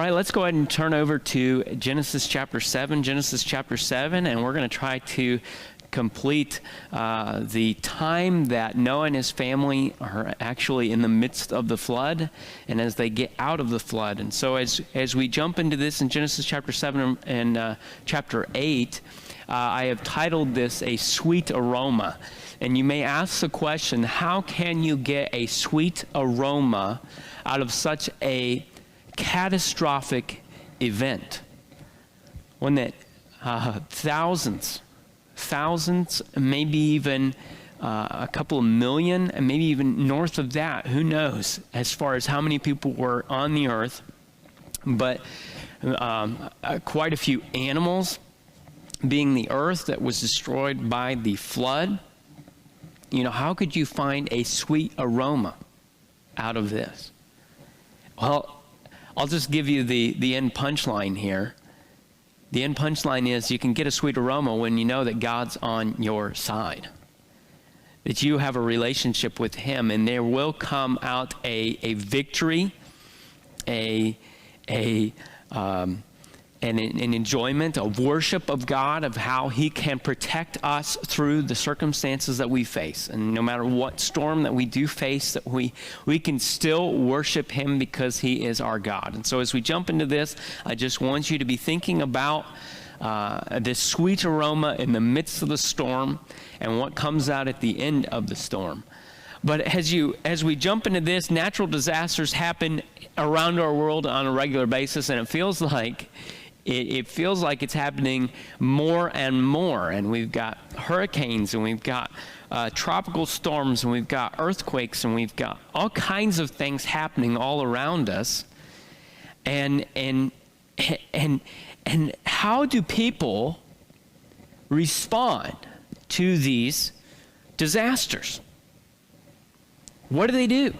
right, let's go ahead and turn over to Genesis chapter 7. Genesis chapter 7, and we're going to try to complete the time that Noah and his family are actually in the midst of the flood, and as they get out of the flood. And so as we jump into this in Genesis chapter 7 and chapter 8, I have titled this A Sweet Aroma. And you may ask the question, how can you get a sweet aroma out of such a catastrophic event? One that thousands, maybe even a couple of million, and maybe even north of that, who knows, as far as how many people were on the earth, but quite a few animals, being the earth that was destroyed by the flood. You know, how could you find a sweet aroma out of this? Well, I'll just give you the end punchline here. The end punchline is you can get a sweet aroma when you know that God's on your side, that you have a relationship with Him, and there will come out a victory, an enjoyment, a worship of God, of how He can protect us through the circumstances that we face. And no matter what storm that we do face, that we can still worship Him because He is our God. And so as we jump into this, I just want you to be thinking about this sweet aroma in the midst of the storm and what comes out at the end of the storm. But as we jump into this, natural disasters happen around our world on a regular basis, and it feels like it's happening more and more. And we've got hurricanes, and we've got tropical storms, and we've got earthquakes, and we've got all kinds of things happening all around us. And how do people respond to these disasters? What do they do?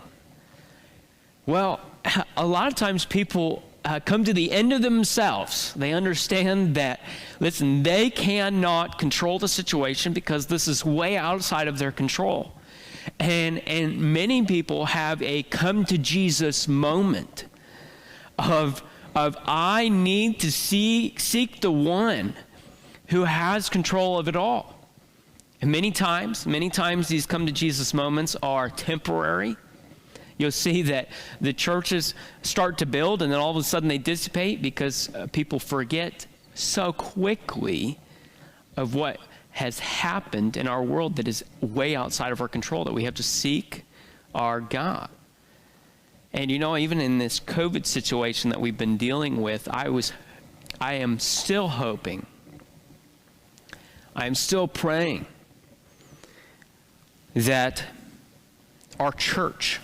Well, a lot of times people come to the end of themselves. They understand that, listen, they cannot control the situation because this is way outside of their control. And many people have a come to Jesus moment of I need to seek the one who has control of it all. And many times these come to Jesus moments are temporary. You'll see that the churches start to build, and then all of a sudden they dissipate because people forget so quickly of what has happened in our world that is way outside of our control, that we have to seek our God. And you know, even in this COVID situation that we've been dealing with, I am still hoping, I am still praying that our church,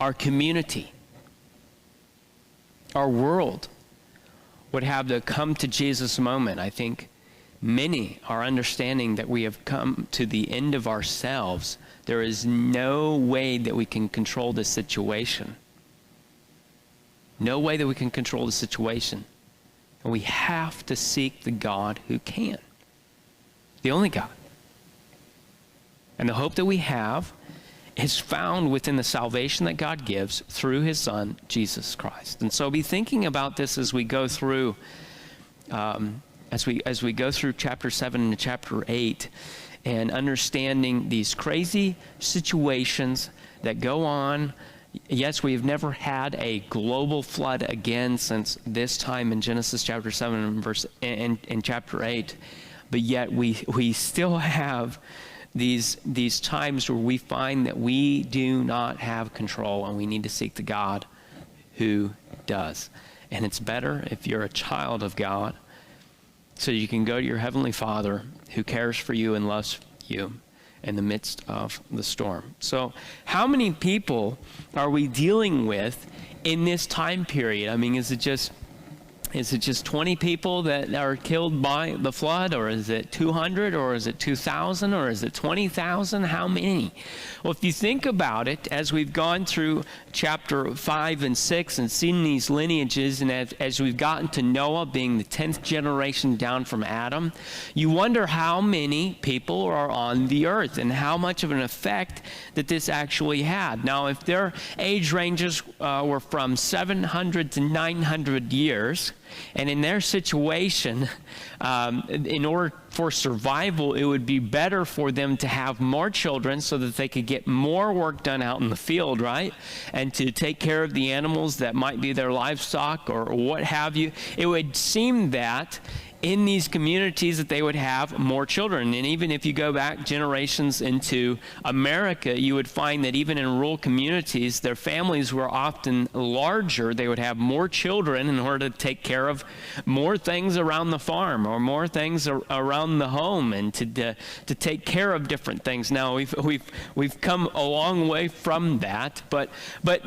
our community, our world would have the come to Jesus moment. I think many are understanding that we have come to the end of ourselves. There is no way that we can control this situation. No way that we can control the situation. And we have to seek the God who can. The only God. And the hope that we have is found within the salvation that God gives through His Son, Jesus Christ. And so be thinking about this as we go through, as we go through chapter 7 and chapter 8, and understanding these crazy situations that go on. Yes, we have never had a global flood again since this time in Genesis chapter 7 and chapter 8, but yet we still have these times where we find that we do not have control, and we need to seek the God who does. And it's better if you're a child of God, so you can go to your Heavenly Father who cares for you and loves you in the midst of the storm. So how many people are we dealing with in this time period? I mean, is it just Is it just 20 people that are killed by the flood, or is it 200, or is it 2,000, or is it 20,000? How many? Well, if you think about it, as we've gone through chapter 5 and 6 and seen these lineages, and as we've gotten to Noah being the 10th generation down from Adam, you wonder how many people are on the earth and how much of an effect that this actually had. Now, if their age ranges were from 700 to 900 years, and in their situation, in order for survival, it would be better for them to have more children so that they could get more work done out in the field, right? And to take care of the animals that might be their livestock or what have you. It would seem that in these communities that they would have more children. And even if you go back generations into America, you would find that even in rural communities, their families were often larger. They would have more children in order to take care of more things around the farm or more things around the home, and to take care of different things. Now, we've come a long way from that, but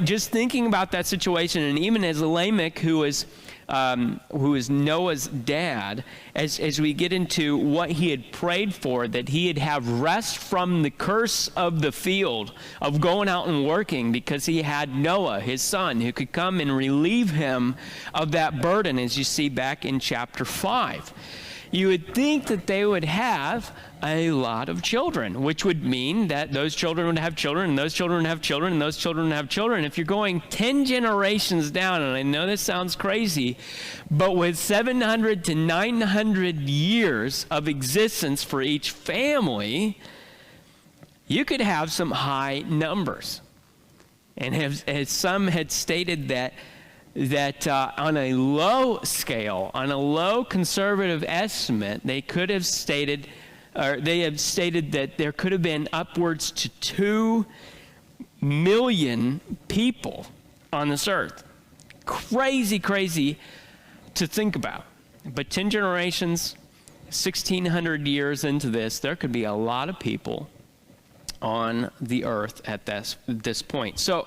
just thinking about that situation, and even as Lamech, who is Noah's dad, as we get into what he had prayed for, that he'd have rest from the curse of the field, of going out and working, because he had Noah, his son, who could come and relieve him of that burden, as you see back in chapter 5. You would think that they would have a lot of children, which would mean that those children would have children, and those children would have children, and those children would have children. If you're going 10 generations down, and I know this sounds crazy, but with 700 to 900 years of existence for each family, you could have some high numbers. And as some had stated that on a low scale, on a low conservative estimate, they have stated that there could have been upwards to 2 million people on this earth. Crazy to think about. But 10 generations, 1,600 years into this, there could be a lot of people on the earth at this point. So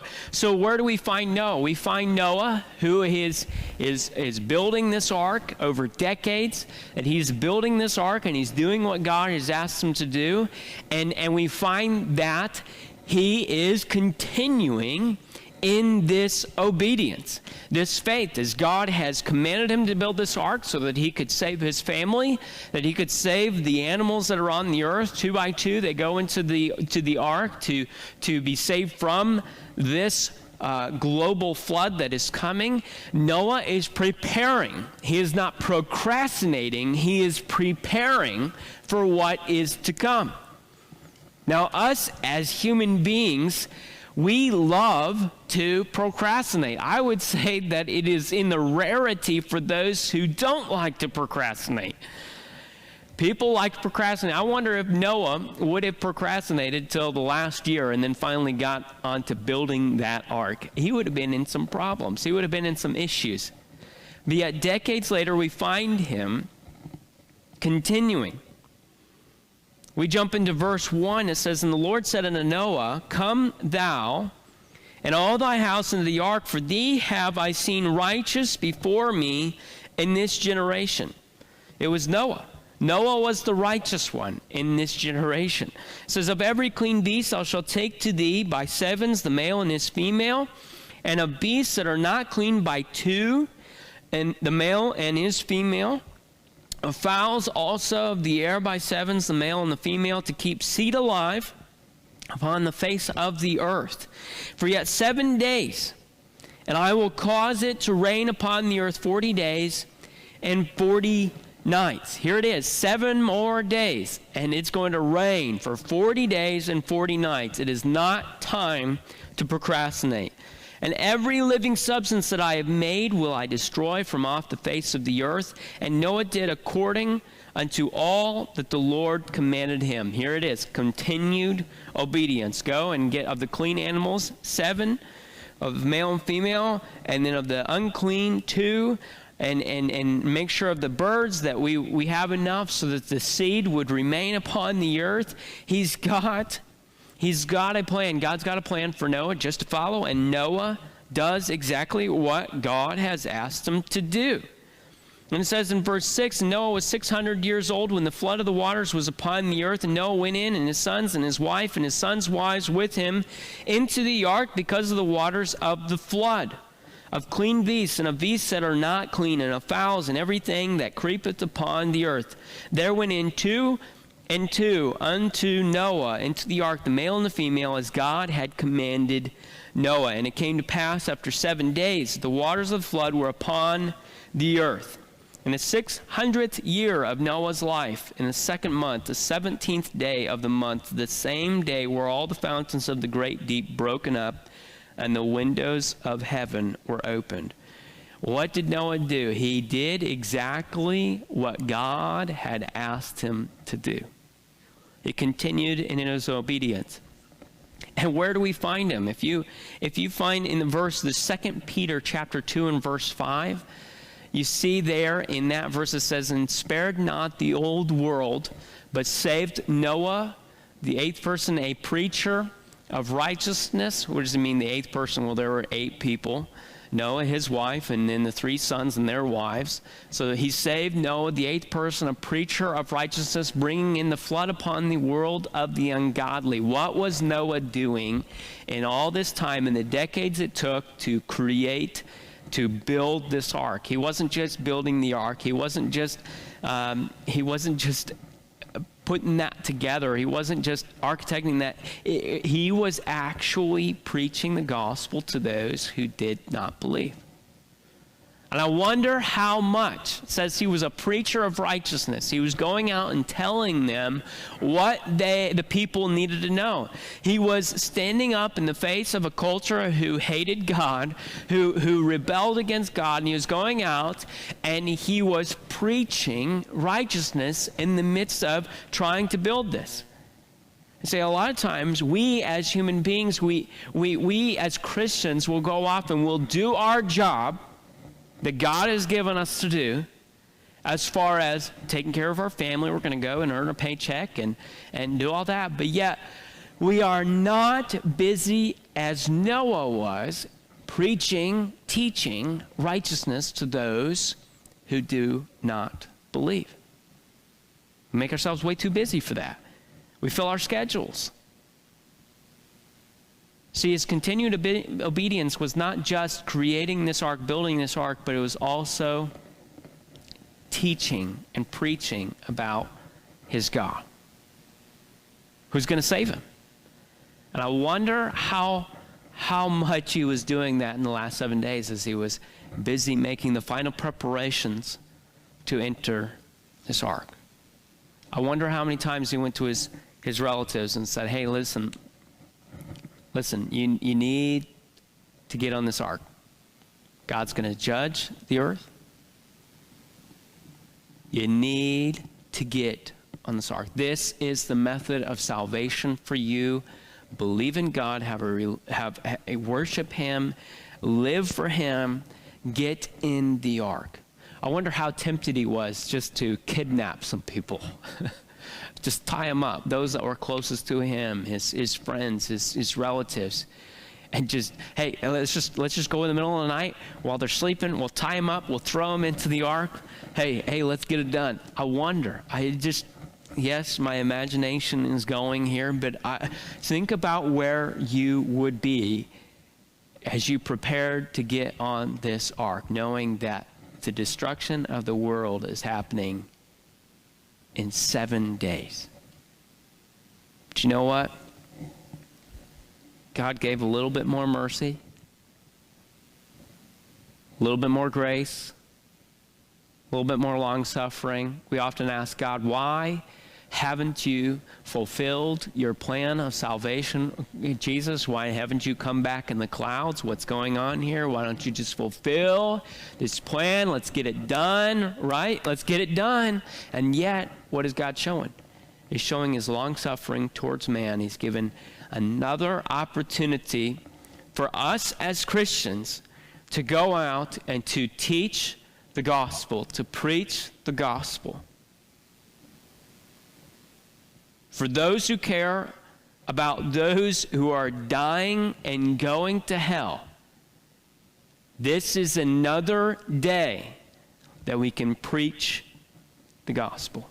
where do we find Noah? We find Noah, who is building this ark over decades, and he's building this ark, and he's doing what God has asked him to do, and we find that he is continuing in this obedience, this faith, as God has commanded him to build this ark so that he could save his family, that he could save the animals that are on the earth 2 by 2. They go into the ark to be saved from this global flood that is coming. Noah is preparing. He is not procrastinating. He is preparing for what is to come. Now, us as human beings, we love to procrastinate. I would say that it is in the rarity for those who don't like to procrastinate. People like to procrastinate. I wonder if Noah would have procrastinated till the last year and then finally got onto building that ark. He would have been in some problems. He would have been in some issues. But yet decades later, we find him continuing. We jump into verse 1. It says, "And the Lord said unto Noah, Come thou and all thy house into the ark, for thee have I seen righteous before me in this generation." It was Noah. Noah was the righteous one in this generation. It says, "Of every clean beast thou shalt take to thee by sevens, the male and his female, and of beasts that are not clean by 2, and the male and his female. Of fowls also of the air by sevens, the male and the female, to keep seed alive upon the face of the earth. For yet 7 days, and I will cause it to rain upon the earth 40 days and 40 nights." Here it is, 7 more days, and it's going to rain for 40 days and 40 nights. It is not time to procrastinate. "And every living substance that I have made will I destroy from off the face of the earth. And Noah did according unto all that the Lord commanded him." Here it is, continued obedience. Go and get of the clean animals 7, of male and female, and then of the unclean 2, and make sure of the birds that we have enough so that the seed would remain upon the earth. He's got a plan. God's got a plan for Noah just to follow, and Noah does exactly what God has asked him to do. And it says in verse 6, and Noah was 600 years old when the flood of the waters was upon the earth, and Noah went in, and his sons and his wife and his sons' wives with him into the ark because of the waters of the flood, of clean beasts and of beasts that are not clean, and of fowls and everything that creepeth upon the earth. There went in two and two unto Noah into the ark, the male and the female, as God had commanded Noah. And it came to pass after 7 days, the waters of the flood were upon the earth. In the 600th year of Noah's life, in the second month, the 17th day of the month, the same day were all the fountains of the great deep broken up, and the windows of heaven were opened. What did Noah do? He did exactly what God had asked him to do. He continued in his obedience. And where do we find him? If you find in the verse, the 2 Peter chapter 2 and verse 5, you see there in that verse it says, and spared not the old world, but saved Noah, the eighth person, a preacher of righteousness. What does it mean, the eighth person? Well, there were 8 people. Noah, his wife, and then the 3 sons and their wives. So he saved Noah, the eighth person, a preacher of righteousness, bringing in the flood upon the world of the ungodly. What was Noah doing in all this time, in the decades it took to create, to build this ark? He wasn't just building the ark. He wasn't just putting that together. He wasn't just architecting that. He was actually preaching the gospel to those who did not believe. And I wonder how much. It says he was a preacher of righteousness. He was going out and telling them what the people needed to know. He was standing up in the face of a culture who hated God, who rebelled against God, and he was going out and he was preaching righteousness in the midst of trying to build this. I say a lot of times we as human beings, we as Christians will go off and we'll do our job that God has given us to do, as far as taking care of our family. We're going to go and earn a paycheck and do all that. But yet, we are not busy as Noah was, preaching, teaching righteousness to those who do not believe. We make ourselves way too busy for that. We fill our schedules. See, his continued obedience was not just creating this ark, building this ark, but it was also teaching and preaching about his God, who's going to save him. And I wonder how much he was doing that in the last 7 days as he was busy making the final preparations to enter this ark. I wonder how many times he went to his relatives and said, hey, listen, you need to get on this ark. God's going to judge the earth. You need to get on this ark. This is the method of salvation for you. Believe in God, worship him, live for him, get in the ark. I wonder how tempted he was just to kidnap some people. Just tie him up, those that were closest to him, his friends, his relatives, and just, hey, let's just go in the middle of the night while they're sleeping. We'll tie him up. We'll throw him into the ark. Hey, let's get it done. I wonder. Yes, my imagination is going here, but I think about where you would be as you prepared to get on this ark, knowing that the destruction of the world is happening in 7 days. But you know what? God gave a little bit more mercy, a little bit more grace, a little bit more long-suffering. We often ask God, why haven't you fulfilled your plan of salvation? Jesus, why haven't you come back in the clouds? What's going on here? Why don't you just fulfill this plan? Let's get it done, right? Let's get it done. And yet, what is God showing? He's showing his long-suffering towards man. He's given another opportunity for us as Christians to go out and to teach the gospel, to preach the gospel. For those who care about those who are dying and going to hell, this is another day that we can preach the gospel.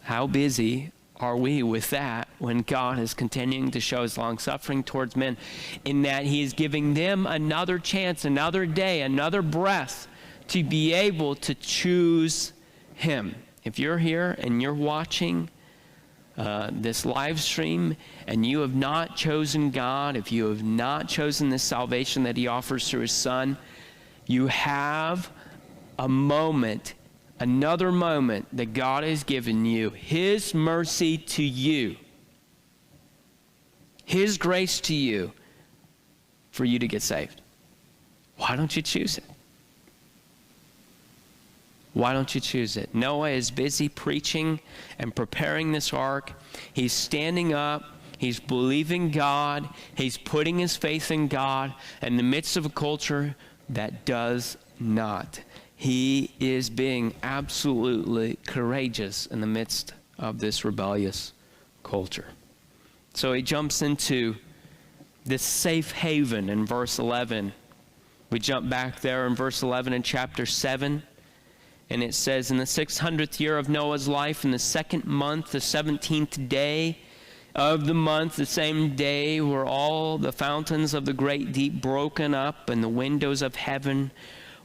How busy are we with that when God is continuing to show his long-suffering towards men, in that he is giving them another chance, another day, another breath to be able to choose him. If you're here and you're watching this live stream and you have not chosen God, if you have not chosen this salvation that he offers through his son, you have a moment, another moment that God has given you, his mercy to you, his grace to you, for you to get saved. Why don't you choose it? Why don't you choose it? Noah is busy preaching and preparing this ark. He's standing up. He's believing God. He's putting his faith in God in the midst of a culture that does not. He is being absolutely courageous in the midst of this rebellious culture. So he jumps into this safe haven in verse 11. We jump back there in verse 11 in chapter 7. And it says, in the 600th year of Noah's life, in the 2nd month, the 17th day of the month, the same day, were all the fountains of the great deep broken up, and the windows of heaven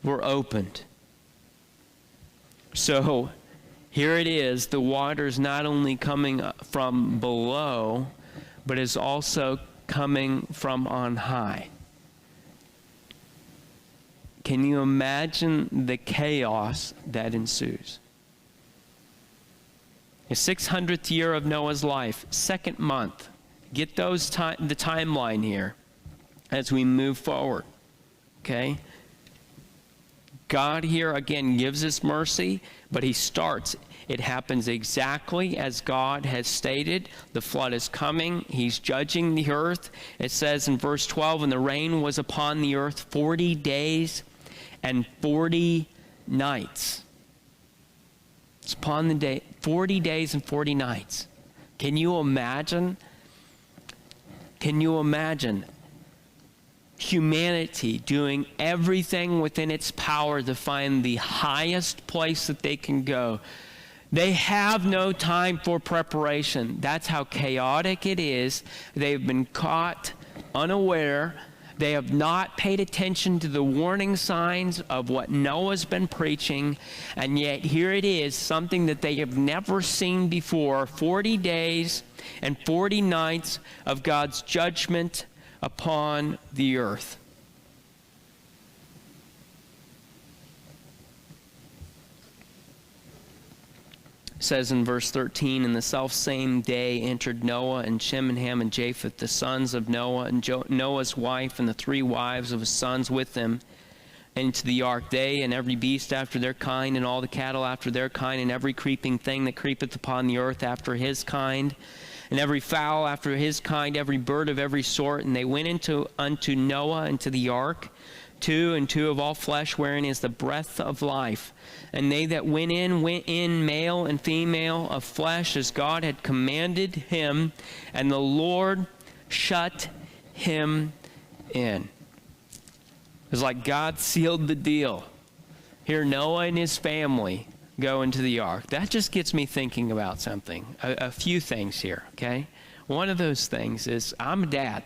were opened. So here it is, the water is not only coming from below, but is also coming from on high. Can you imagine the chaos that ensues? The 600th year of Noah's life, 2nd month. Get the timeline here as we move forward. Okay? God here again gives us mercy, but he starts. It happens exactly as God has stated. The flood is coming. He's judging the earth. It says in verse 12, and the rain was upon the earth 40 days and 40 nights. It's upon the day, 40 days and 40 nights. Can you imagine? Can you imagine humanity doing everything within its power to find the highest place that they can go? They have no time for preparation. That's how chaotic it is. They've been caught unaware. They have not paid attention to the warning signs of what Noah's been preaching, and yet here it is, something that they have never seen before, 40 days and 40 nights of God's judgment upon the earth. It says in verse 13, in the selfsame day entered Noah and Shem and Ham and Japheth, the sons of Noah, and Noah's wife and the 3 wives of his sons with them, into the ark, they and every beast after their kind, and all the cattle after their kind, and every creeping thing that creepeth upon the earth after his kind, and every fowl after his kind, every bird of every sort. And they went unto Noah into the ark, 2 and 2 of all flesh, wherein is the breath of life. And they that went in male and female of flesh, as God had commanded him, and the Lord shut him in. It was like God sealed the deal. Here Noah and his family go into the ark. That just gets me thinking about something. A few things here, okay? One of those things is, I'm a dad.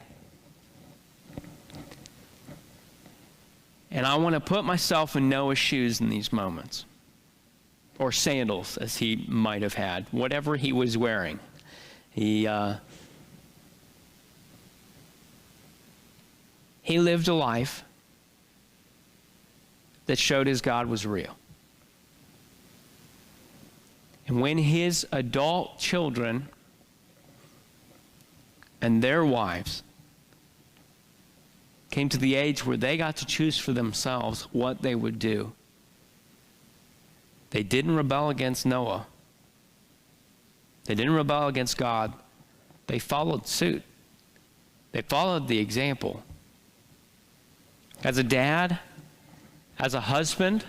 And I want to put myself in Noah's shoes in these moments. Or sandals, as he might have had. Whatever he was wearing. He lived a life that showed his God was real. And when his adult children and their wives came to the age where they got to choose for themselves what they would do, they didn't rebel against Noah. They didn't rebel against God. They followed suit. They followed the example. As a dad, as a husband,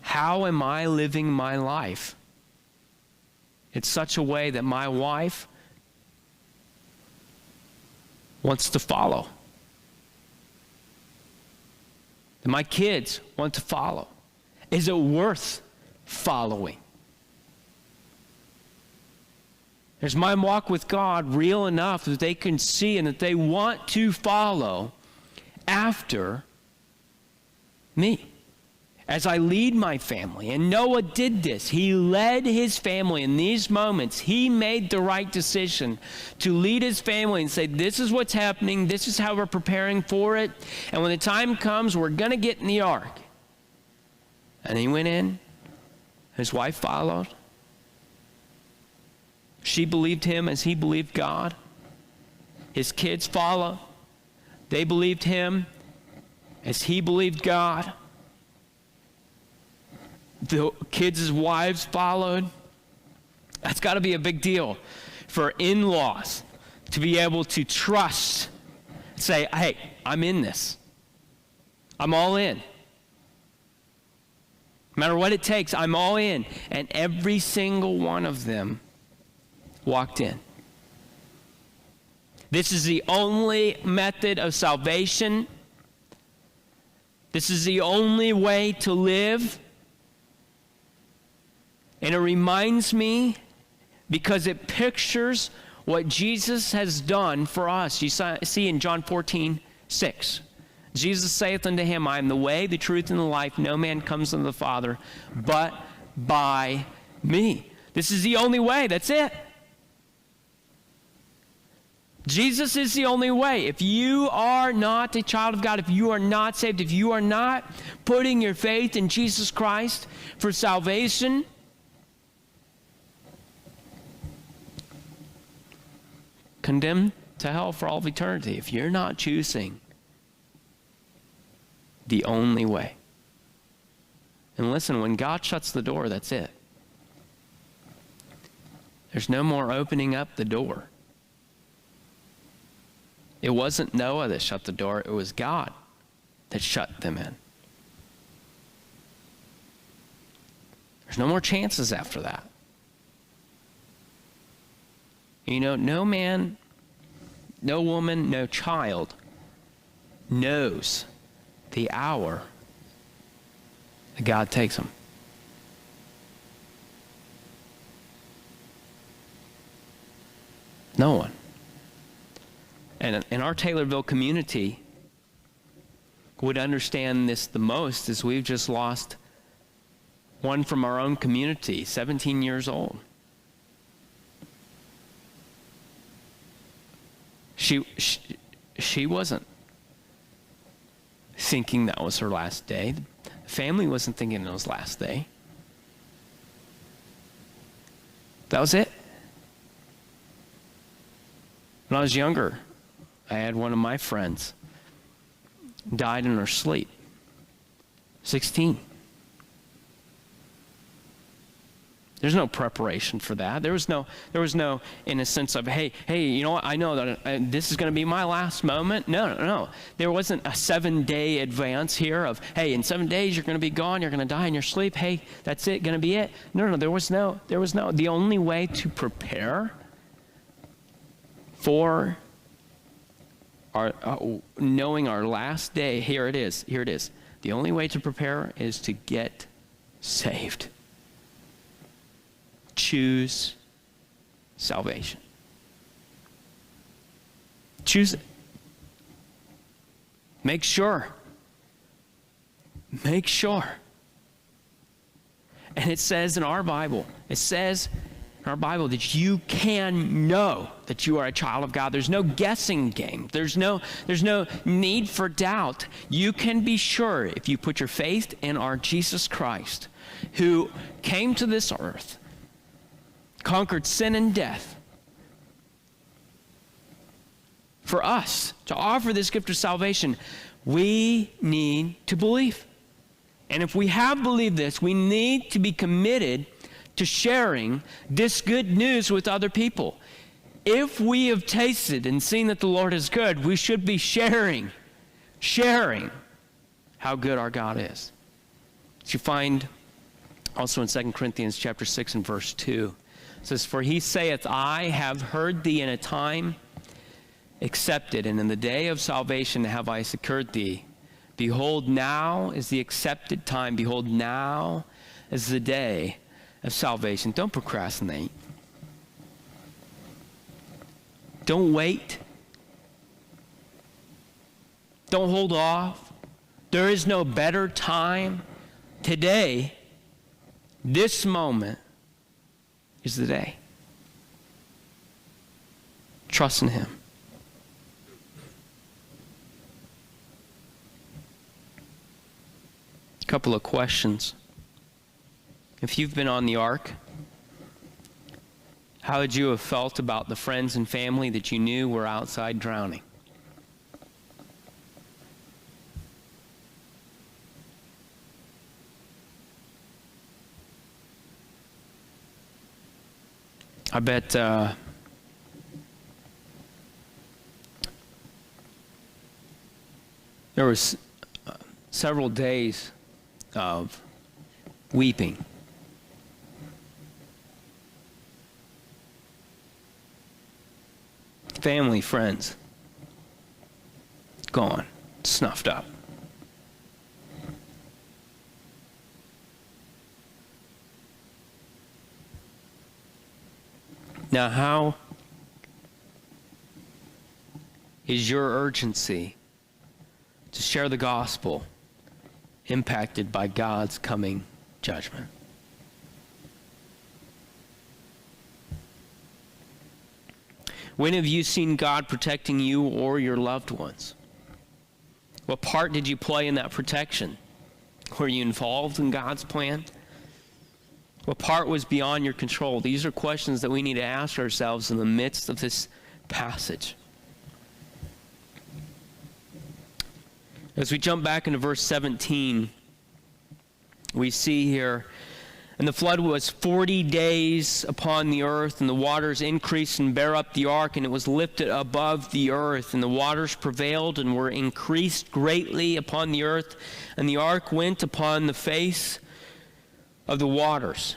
how am I living my life in such a way that my wife wants to follow? that my kids want to follow? Is it worth following? Is my walk with God real enough that they can see and that they want to follow after me as I lead my family? And Noah did this. He led his family in these moments. He made the right decision to lead his family and say, this is what's happening. This is how we're preparing for it. And when the time comes, we're going to get in the ark. And he went in. His wife followed. She believed him as he believed God. His kids followed. They believed him as he believed God. The kids' wives followed. That's got to be a big deal for in-laws to be able to trust, say, hey, I'm in this. I'm all in. No matter what it takes, I'm all in. And every single one of them walked in. This is the only method of salvation. This is the only way to live. And it reminds me, because it pictures what Jesus has done for us. You see in John 14:6. Jesus saith unto him, I am the way, the truth, and the life. No man comes unto the Father but by me. This is the only way. That's it. Jesus is the only way. If you are not a child of God, if you are not saved, if you are not putting your faith in Jesus Christ for salvation, condemned to hell for all of eternity. If you're not choosing the only way. And listen, when God shuts the door, that's it. There's no more opening up the door. It wasn't Noah that shut the door. It was God that shut them in. There's no more chances after that. You know, no man, no woman, no child knows the hour that God takes them. No one. And in our Taylorville community would understand this the most, as we've just lost one from our own community, 17 years old. She wasn't thinking that was her last day. The family wasn't thinking it was last day. That was it. When I was younger, I had one of my friends died in her sleep. 16. There's no preparation for that. There was no, in a sense of, hey, you know what? I know that this is going to be my last moment. No. There wasn't a 7-day advance here of, hey, in 7 days you're going to be gone. You're going to die in your sleep. Hey, that's it. Going to be it. No. There was no. The only way to prepare for our knowing our last day. Here it is. The only way to prepare is to get saved. Choose salvation. Choose it. Make sure. And it says in our Bible, that you can know that you are a child of God. There's no guessing game. There's no need for doubt. You can be sure if you put your faith in our Jesus Christ, who came to this earth, conquered sin and death for us to offer this gift of salvation. We need to believe. And if we have believed this, we need to be committed to sharing this good news with other people. If we have tasted and seen that the Lord is good, we should be sharing how good our God is. As you find also in 2 Corinthians chapter 6 and verse 2. It says, for he saith, I have heard thee in a time accepted, and in the day of salvation have I secured thee. Behold, now is the accepted time. Behold, now is the day of salvation. Don't procrastinate. Don't wait. Don't hold off. There is no better time. Today, this moment is the day. Trust in Him. A couple of questions. If you've been on the ark, how would you have felt about the friends and family that you knew were outside drowning? I bet there was several days of weeping. Family, friends, gone, snuffed up. Now, how is your urgency to share the gospel impacted by God's coming judgment? When have you seen God protecting you or your loved ones? What part did you play in that protection? Were you involved in God's plan? What part was beyond your control? These are questions that we need to ask ourselves in the midst of this passage. As we jump back into verse 17, we see here, and the flood was 40 days upon the earth, and the waters increased and bare up the ark, and it was lifted above the earth, and the waters prevailed and were increased greatly upon the earth, and the ark went upon the face of the waters.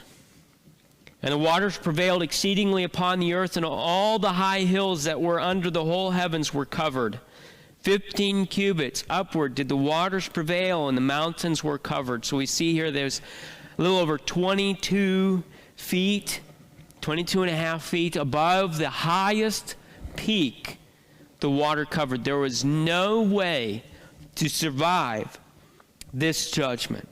And the waters prevailed exceedingly upon the earth, and all the high hills that were under the whole heavens were covered. 15 cubits upward did the waters prevail, and the mountains were covered. So we see here there's a little over 22 feet, 22 and a half feet above the highest peak the water covered. There was no way to survive this judgment.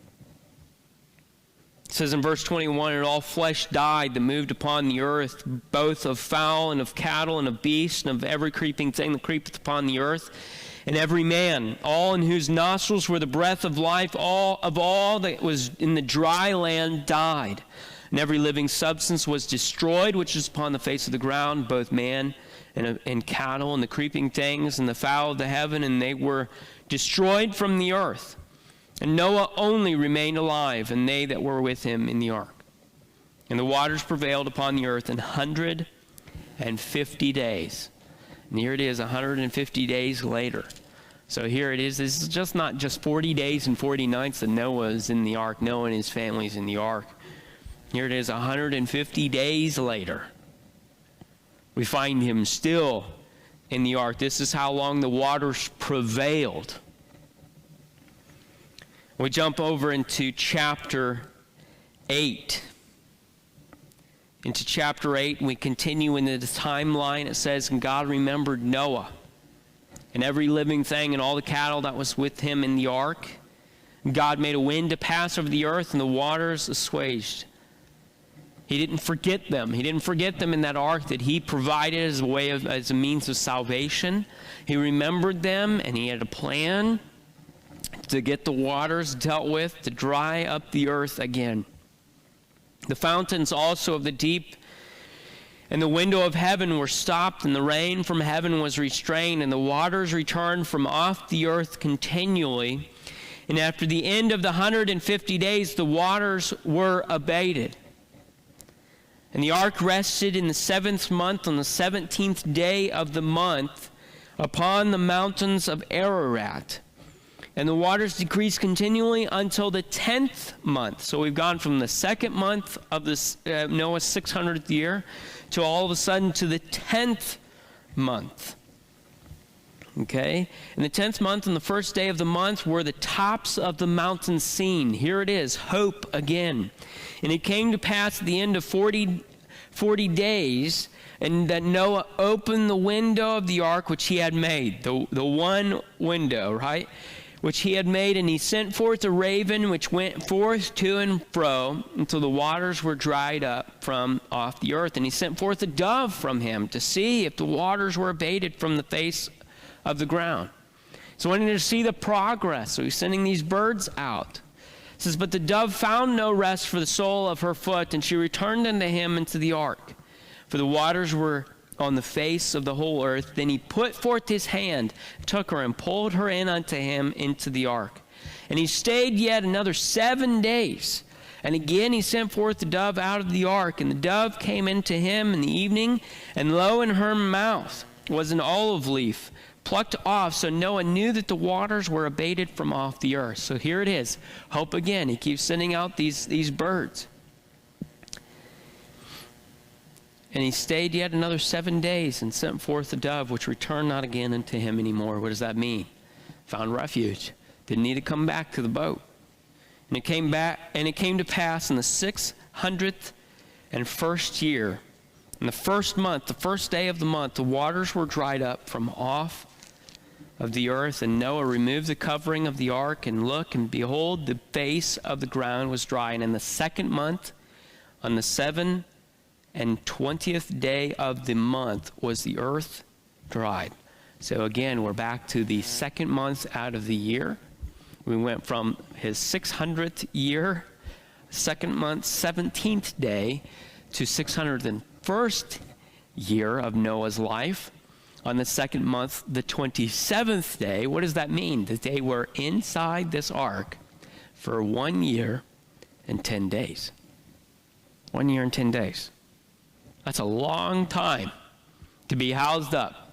It says in verse 21, and all flesh died that moved upon the earth, both of fowl and of cattle and of beasts and of every creeping thing that creepeth upon the earth, and every man, all in whose nostrils were the breath of life, all that was in the dry land died. And every living substance was destroyed, which is upon the face of the ground, both man and cattle and the creeping things and the fowl of the heaven, and they were destroyed from the earth. And Noah only remained alive, and they that were with him in the ark. And the waters prevailed upon the earth 150 days. And here it is, 150 days later. So here it is. This is just not just 40 days and 40 nights that Noah is in the ark. Noah and his family is in the ark. Here it is, 150 days later. We find him still in the ark. This is how long the waters prevailed. We jump over into chapter 8. Into chapter 8, and we continue into the timeline. It says, and God remembered Noah and every living thing and all the cattle that was with him in the ark. And God made a wind to pass over the earth, and the waters assuaged. He didn't forget them. He didn't forget them in that ark that he provided as a means of salvation. He remembered them, and he had a plan to get the waters dealt with, to dry up the earth again. The fountains also of the deep and the window of heaven were stopped, and the rain from heaven was restrained, and the waters returned from off the earth continually. And after the end of the 150 days, the waters were abated. And the ark rested in the 7th month, on the 17th day of the month, upon the mountains of Ararat. And the waters decreased continually until the 10th month. So we've gone from the 2nd month of this Noah's 600th year to all of a sudden to the 10th month. Okay? In the 10th month, on the first day of the month, were the tops of the mountains seen. Here it is, hope again. And it came to pass at the end of 40 days, and that Noah opened the window of the ark which he had made, the one window, right, which he had made, and he sent forth a raven which went forth to and fro until the waters were dried up from off the earth. And he sent forth a dove from him to see if the waters were abated from the face of the ground. So wanting to see the progress, so he's sending these birds out. It says, but the dove found no rest for the sole of her foot, and she returned unto him into the ark. For the waters were on the face of the whole earth. Then he put forth his hand, took her, and pulled her in unto him into the ark. And he stayed yet another 7 days. And again he sent forth the dove out of the ark. And the dove came into him in the evening, and lo, in her mouth was an olive leaf, plucked off, so Noah knew that the waters were abated from off the earth. So here it is, hope again. He keeps sending out these birds. And he stayed yet another 7 days, and sent forth the dove, which returned not again unto him anymore. What does that mean? Found refuge. Didn't need to come back to the boat. And it came to pass in the 601st year, in the first month, the first day of the month, the waters were dried up from off of the earth, and Noah removed the covering of the ark, and look, and behold, the face of the ground was dry. And in the second month, on the 27th day of the month, was the earth dried. So again, we're back to the second month out of the year. We went from his 600th year, second month, 17th day, to 601st year of Noah's life. On the second month, the 27th day. What does that mean? That they were inside this ark for 1 year and 10 days. 1 year and 10 days. That's a long time to be housed up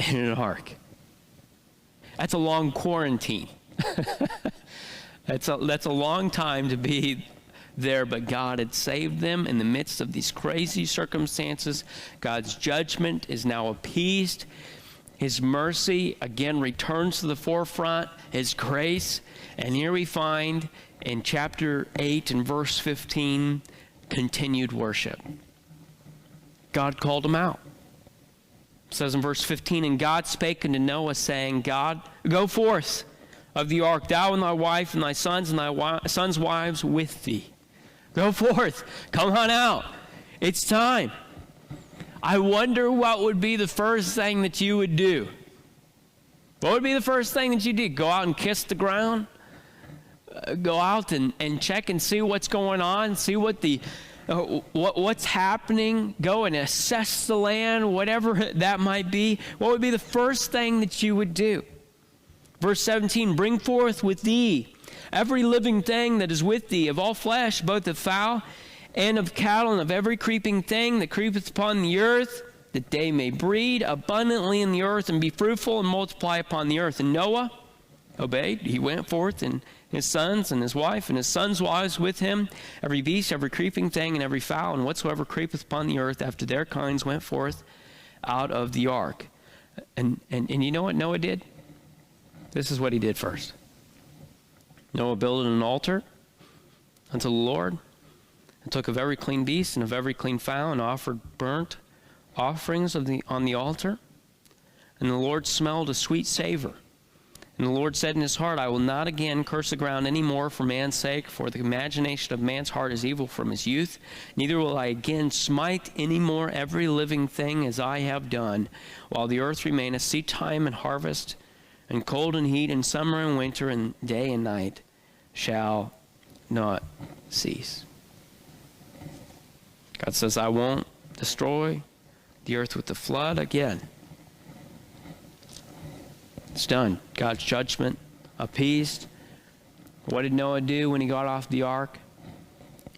in an ark. That's a long quarantine. That's a long time to be there, but God had saved them in the midst of these crazy circumstances. God's judgment is now appeased. His mercy again returns to the forefront, His grace. And here we find in chapter 8 and verse 15, continued worship. God called them out. It says in verse 15, and God spake unto Noah, saying, God, go forth of the ark, thou and thy wife and thy sons and thy sons' wives with thee. Go forth. Come on out. It's time. I wonder what would be the first thing that you would do. What would be the first thing that you do? Go out and kiss the ground? Go out and check and see what's going on? See what's happening? Go and assess the land, whatever that might be. What would be the first thing that you would do? Verse 17, bring forth with thee every living thing that is with thee, of all flesh, both of fowl and of cattle, and of every creeping thing that creepeth upon the earth, that they may breed abundantly in the earth, and be fruitful and multiply upon the earth. And Noah obeyed. He went forth, and his sons and his wife and his sons' wives with him, every beast, every creeping thing, and every fowl, and whatsoever creepeth upon the earth after their kinds went forth out of the ark. And you know what Noah did? This is what he did first. Noah built an altar unto the Lord, and took of every clean beast and of every clean fowl, and offered burnt offerings on the altar. And the Lord smelled a sweet savor. And the Lord said in his heart, I will not again curse the ground any more for man's sake, for the imagination of man's heart is evil from his youth. Neither will I again smite any more every living thing as I have done, while the earth remaineth, seed time and harvest, and cold and heat, and summer and winter, and day and night shall not cease. God says, I won't destroy the earth with the flood again. It's done. God's judgment appeased. What did Noah do when he got off the ark?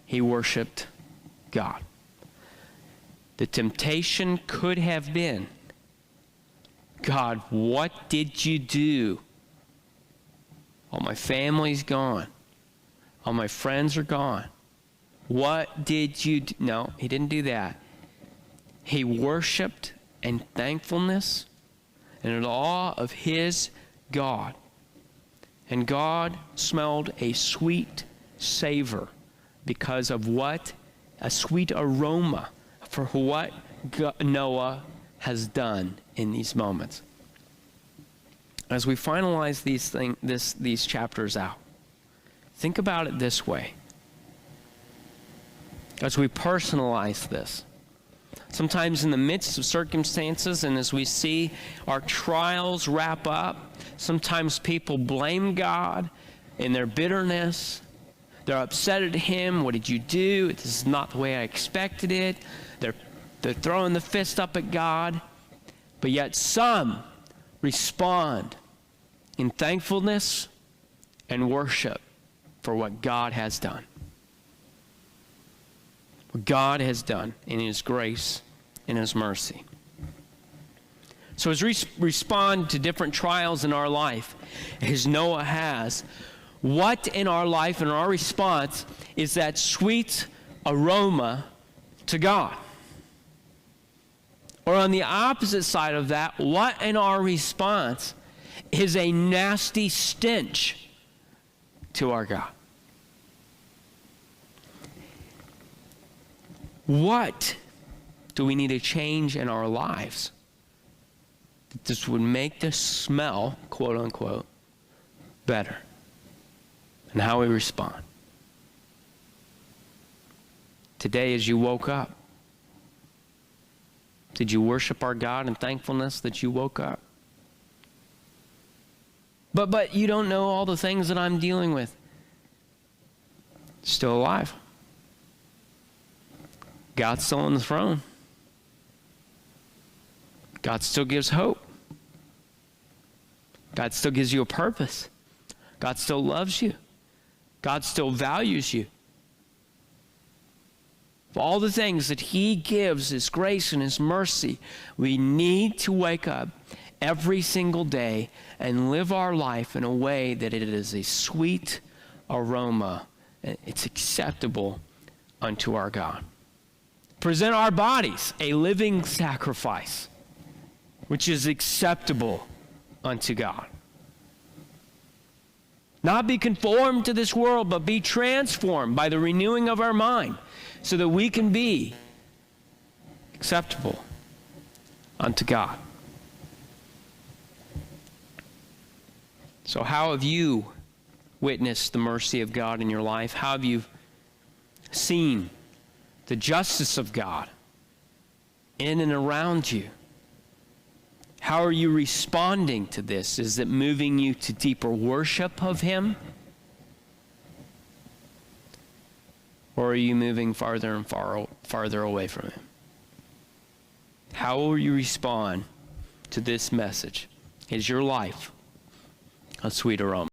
He worshiped God. The temptation could have been, God, what did you do? All my family's gone. All my friends are gone. What did you do? No, he didn't do that. He worshiped in thankfulness and in awe of his God. And God smelled a sweet savor because of what? A sweet aroma for what Noah has done in these moments. As we finalize these chapters out, think about it this way. As we personalize this, sometimes in the midst of circumstances and as we see our trials wrap up, sometimes people blame God in their bitterness. They're upset at him. What did you do? This is not the way I expected it. They're throwing the fist up at God. But yet some respond in thankfulness and worship for what God has done. What God has done in his grace and his mercy. So as we respond to different trials in our life, as Noah has, what in our life and our response is that sweet aroma to God? Or on the opposite side of that, what in our response is a nasty stench to our God? What do we need to change in our lives that this would make the smell, quote unquote, better? And how we respond. Today, as you woke up, did you worship our God in thankfulness that you woke up? But you don't know all the things that I'm dealing with. Still alive. God's still on the throne. God still gives hope. God still gives you a purpose. God still loves you. God still values you. For all the things that he gives, his grace and his mercy, we need to wake up every single day and live our life in a way that it is a sweet aroma. It's acceptable unto our God. Present our bodies a living sacrifice, which is acceptable unto God. Not be conformed to this world, but be transformed by the renewing of our mind, so that we can be acceptable unto God. So how have you witnessed the mercy of God in your life? How have you seen the justice of God in and around you? How are you responding to this? Is it moving you to deeper worship of him? Or are you moving farther and farther away from him? How will you respond to this message? Is your life a sweet aroma?